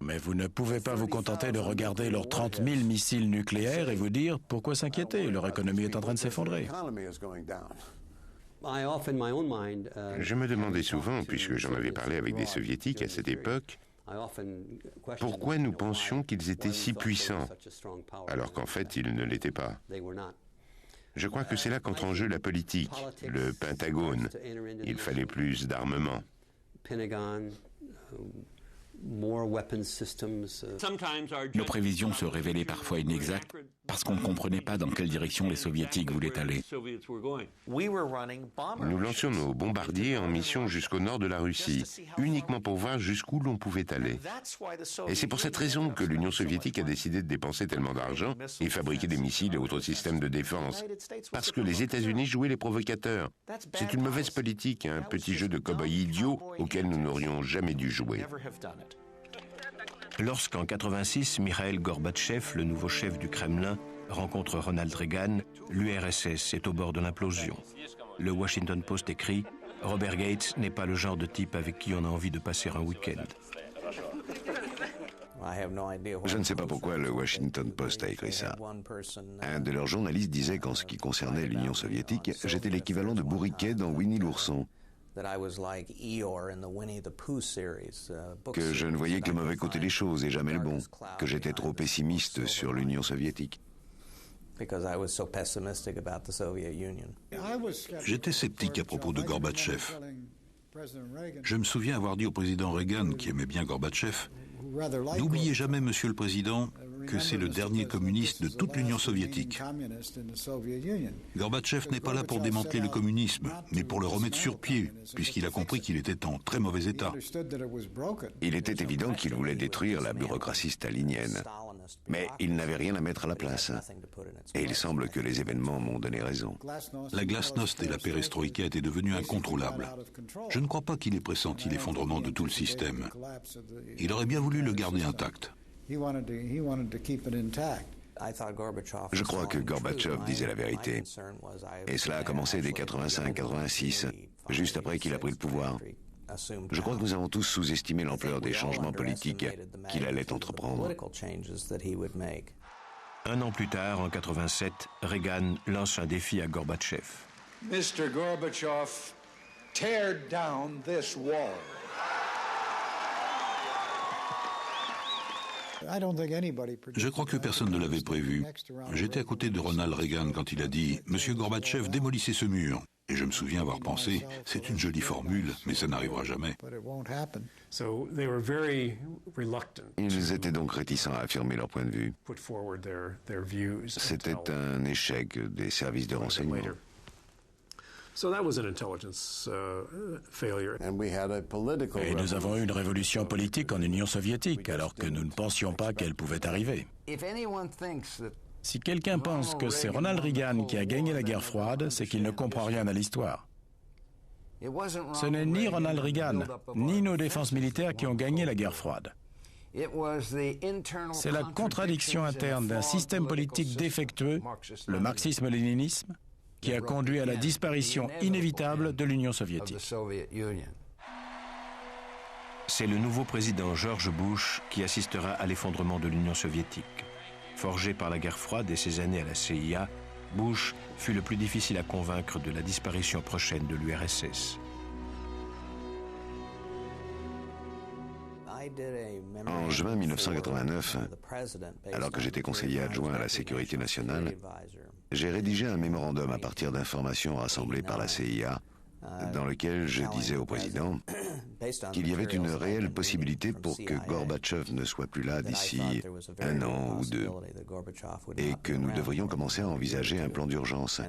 Mais vous ne pouvez pas vous contenter de regarder leurs 30 000 missiles nucléaires et vous dire pourquoi s'inquiéter, leur économie est en train de s'effondrer.
Je me demandais souvent, puisque j'en avais parlé avec des soviétiques à cette époque, pourquoi nous pensions qu'ils étaient si puissants, alors qu'en fait ils ne l'étaient pas. Je crois que c'est là qu'entre en jeu la politique, le Pentagone. Il fallait plus d'armement.
Nos prévisions se révélaient parfois inexactes parce qu'on ne comprenait pas dans quelle direction les Soviétiques voulaient aller.
Nous lancions nos bombardiers en mission jusqu'au nord de la Russie, uniquement pour voir jusqu'où l'on pouvait aller. Et c'est pour cette raison que l'Union soviétique a décidé de dépenser tellement d'argent et fabriquer des missiles et autres systèmes de défense. Parce que les États-Unis jouaient les provocateurs. C'est une mauvaise politique, un petit jeu de cow-boy idiot auquel nous n'aurions jamais dû jouer.
Lorsqu'en 86, Mikhail Gorbatchev, le nouveau chef du Kremlin, rencontre Ronald Reagan, l'URSS est au bord de l'implosion. Le Washington Post écrit « Robert Gates n'est pas le genre de type avec qui on a envie de passer un week-end ».
Je ne sais pas pourquoi le Washington Post a écrit ça. Un de leurs journalistes disait qu'en ce qui concernait l'Union soviétique, j'étais l'équivalent de Bourriquet dans Winnie l'ourson. Que je ne voyais que le mauvais côté des choses et jamais le bon, que j'étais trop pessimiste sur l'Union soviétique.
J'étais sceptique à propos de Gorbatchev. Je me souviens avoir dit au président Reagan, qui aimait bien Gorbatchev, « N'oubliez jamais, Monsieur le Président, que c'est le dernier communiste de toute l'Union soviétique. Gorbatchev n'est pas là pour démanteler le communisme, mais pour le remettre sur pied, puisqu'il a compris qu'il était en très mauvais état. »
Il était évident qu'il voulait détruire la bureaucratie stalinienne, mais il n'avait rien à mettre à la place. Et il semble que les événements m'ont donné raison.
La glasnost et la perestroïka étaient devenues incontrôlables. Je ne crois pas qu'il ait pressenti l'effondrement de tout le système. Il aurait bien voulu le garder intact.
Je crois que Gorbatchev disait la vérité. Et cela a commencé dès 85-86, juste après qu'il a pris le pouvoir. Je crois que nous avons tous sous-estimé l'ampleur des changements politiques qu'il allait entreprendre.
Un an plus tard, en 87, Reagan lance un défi à Gorbatchev.
Mr. Gorbachev, tear down this wall.
Je crois que personne ne l'avait prévu. J'étais à côté de Ronald Reagan quand il a dit « Monsieur Gorbatchev, démolissez ce mur ». Et je me souviens avoir pensé « C'est une jolie formule, mais ça n'arrivera jamais ».
Ils étaient donc réticents à affirmer leur point de vue. C'était un échec des services de renseignement.
Et nous avons eu une révolution politique en Union soviétique, alors que nous ne pensions pas qu'elle pouvait arriver. Si quelqu'un pense que c'est Ronald Reagan qui a gagné la guerre froide, c'est qu'il ne comprend rien à l'histoire. Ce n'est ni Ronald Reagan, ni nos défenses militaires qui ont gagné la guerre froide. C'est la contradiction interne d'un système politique défectueux, le marxisme-léninisme, qui a conduit à la disparition inévitable de l'Union soviétique. C'est le nouveau président George Bush qui assistera à l'effondrement de l'Union soviétique. Forgé par la guerre froide et ses années à la CIA, Bush fut le plus difficile à convaincre de la disparition prochaine de l'URSS.
En juin 1989, alors que j'étais conseiller adjoint à la sécurité nationale, j'ai rédigé un mémorandum à partir d'informations rassemblées par la CIA, dans lequel je disais au président qu'il y avait une réelle possibilité pour que Gorbatchev ne soit plus là d'ici 1 an ou 2, et que nous devrions commencer à envisager un plan d'urgence,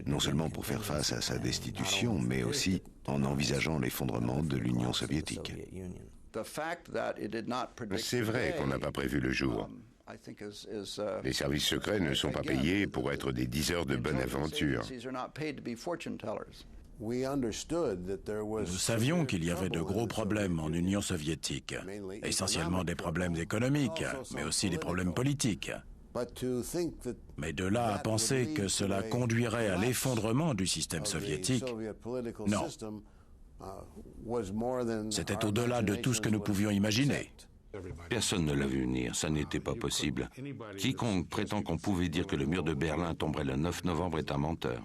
non seulement pour faire face à sa destitution, mais aussi en envisageant l'effondrement de l'Union soviétique.
C'est vrai qu'on n'a pas prévu le jour. Les services secrets ne sont pas payés pour être des diseurs de bonne aventure.
Nous savions qu'il y avait de gros problèmes en Union soviétique, essentiellement des problèmes économiques, mais aussi des problèmes politiques. Mais de là à penser que cela conduirait à l'effondrement du système soviétique, non. C'était au-delà de tout ce que nous pouvions imaginer.
Personne ne l'a vu venir, ça n'était pas possible. Quiconque prétend qu'on pouvait dire que le mur de Berlin tomberait le 9 novembre est un menteur.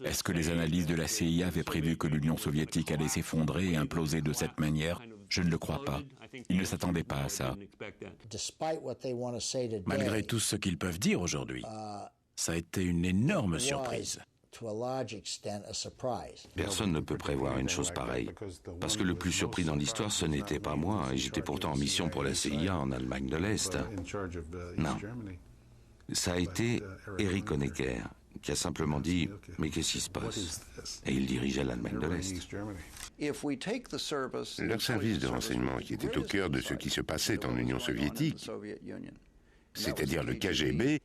Est-ce que les analyses de la CIA avaient prévu que l'Union soviétique allait s'effondrer et imploser de cette manière? Je ne le crois pas. Ils ne s'attendaient pas à ça.
Malgré tout ce qu'ils peuvent dire aujourd'hui, ça a été une énorme surprise.
Personne ne peut prévoir une chose pareille. Parce que le plus surpris dans l'histoire, ce n'était pas moi, et j'étais pourtant en mission pour la CIA en Allemagne de l'Est. Non. Ça a été Erich Honecker, qui a simplement dit « Mais qu'est-ce qui se passe ?» Et il dirigeait l'Allemagne de l'Est.
Leur service de renseignement, qui était au cœur de ce qui se passait en Union soviétique, c'est-à-dire le KGB,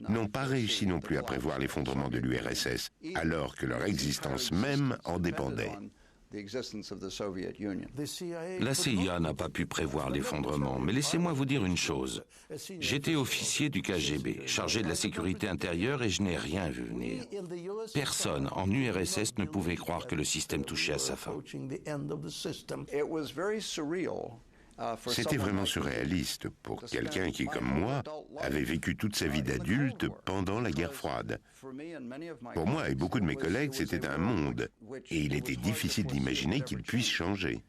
n'ont pas réussi non plus à prévoir l'effondrement de l'URSS, alors que leur existence même en dépendait.
La CIA n'a pas pu prévoir l'effondrement, mais laissez-moi vous dire une chose. J'étais officier du KGB, chargé de la sécurité intérieure, et je n'ai rien vu venir. Personne en URSS ne pouvait croire que le système touchait à sa fin.
C'était vraiment surréaliste pour quelqu'un qui, comme moi, avait vécu toute sa vie d'adulte pendant la guerre froide. Pour moi et beaucoup de mes collègues, c'était un monde, et il était difficile d'imaginer qu'il puisse changer.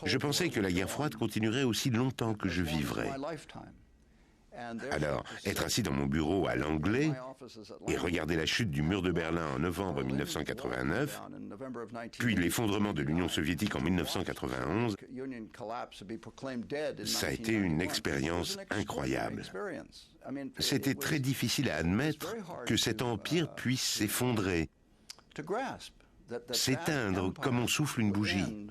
Je pensais que la guerre froide continuerait aussi longtemps que je vivrais. Alors, être assis dans mon bureau à l'anglais et regarder la chute du mur de Berlin en novembre 1989, puis l'effondrement de l'Union soviétique en 1991, ça a été une expérience incroyable. C'était très difficile à admettre que cet empire puisse s'effondrer, s'éteindre comme on souffle une bougie.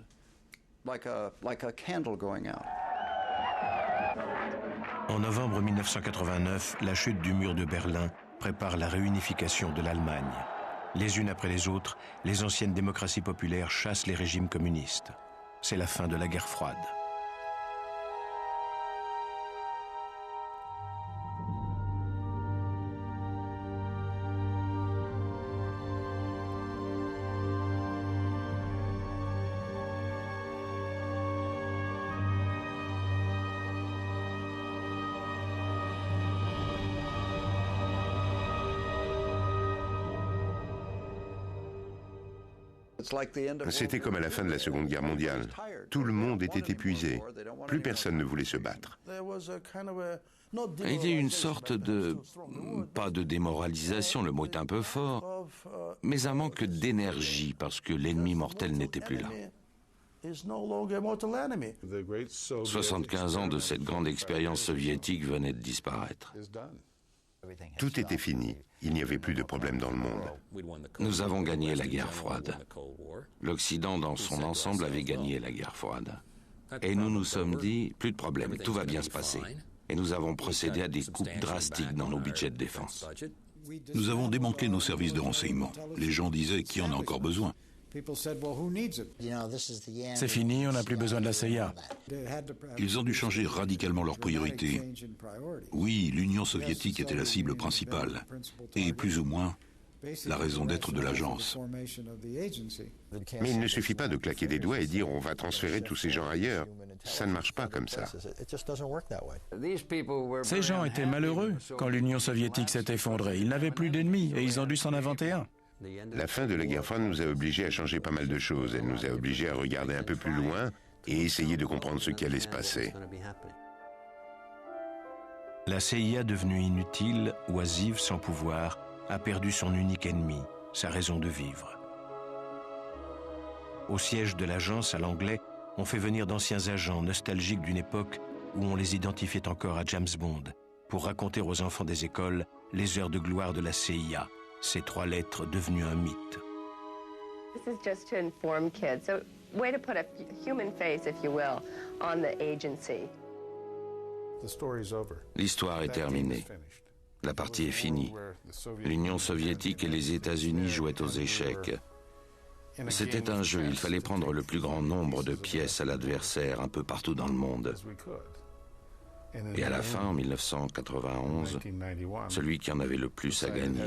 En novembre 1989, la chute du mur de Berlin prépare la réunification de l'Allemagne. Les unes après les autres, les anciennes démocraties populaires chassent les régimes communistes. C'est la fin de la guerre froide.
C'était comme à la fin de la Seconde Guerre mondiale. Tout le monde était épuisé. Plus personne ne voulait se battre.
Il y a eu une sorte de... pas de démoralisation, le mot est un peu fort, mais un manque d'énergie parce que l'ennemi mortel n'était plus là. 75 ans de cette grande expérience soviétique venaient de disparaître.
Tout était fini. Il n'y avait plus de problème dans le monde.
Nous avons gagné la guerre froide. L'Occident dans son ensemble avait gagné la guerre froide. Et nous nous sommes dit, plus de problème, tout va bien se passer. Et nous avons procédé à des coupes drastiques dans nos budgets de défense.
Nous avons démantelé nos services de renseignement. Les gens disaient qu'il y en a encore besoin.
C'est fini, on n'a plus besoin de la CIA.
Ils ont dû changer radicalement leurs priorités. Oui, l'Union soviétique était la cible principale, et plus ou moins la raison d'être de l'agence.
Mais il ne suffit pas de claquer des doigts et dire on va transférer tous ces gens ailleurs. Ça ne marche pas comme ça.
Ces gens étaient malheureux quand l'Union soviétique s'est effondrée. Ils n'avaient plus d'ennemis et ils ont dû s'en inventer un.
La fin de la guerre froide nous a obligés à changer pas mal de choses. Elle nous a obligés à regarder un peu plus loin et essayer de comprendre ce qui allait se passer.
La CIA, devenue inutile, oisive, sans pouvoir, a perdu son unique ennemi, sa raison de vivre. Au siège de l'agence, à l'anglais, on fait venir d'anciens agents nostalgiques d'une époque où on les identifiait encore à James Bond, pour raconter aux enfants des écoles les heures de gloire de la CIA, ces 3 lettres devenues un mythe.
This is just to inform kids. So, way to put a human face, if you will, on the agency.
L'histoire est terminée. La partie est finie. L'Union soviétique et les États-Unis jouaient aux échecs. C'était un jeu, il fallait prendre le plus grand nombre de pièces à l'adversaire un peu partout dans le monde. Et à la fin, en 1991, celui qui en avait le plus a gagné.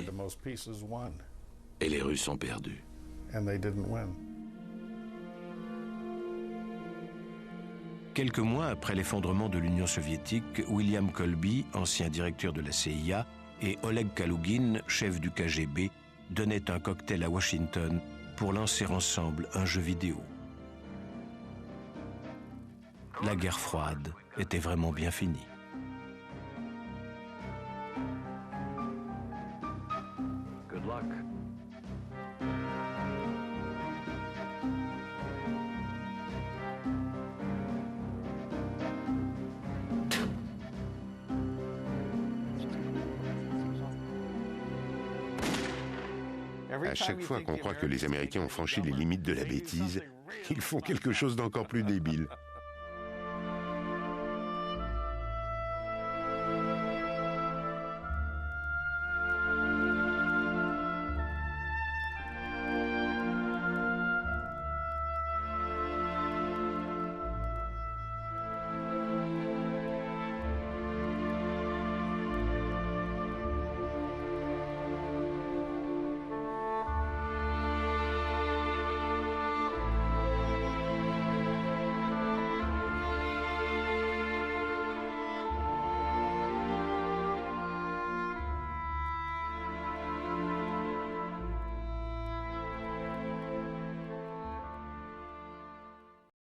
Et les Russes ont perdu.
Quelques mois après l'effondrement de l'Union soviétique, William Colby, ancien directeur de la CIA, et Oleg Kalugin, chef du KGB, donnaient un cocktail à Washington pour lancer ensemble un jeu vidéo. La guerre froide était vraiment bien finie.
Good luck.
À chaque fois qu'on croit que les Américains ont franchi les limites de la bêtise, ils font quelque chose d'encore plus débile.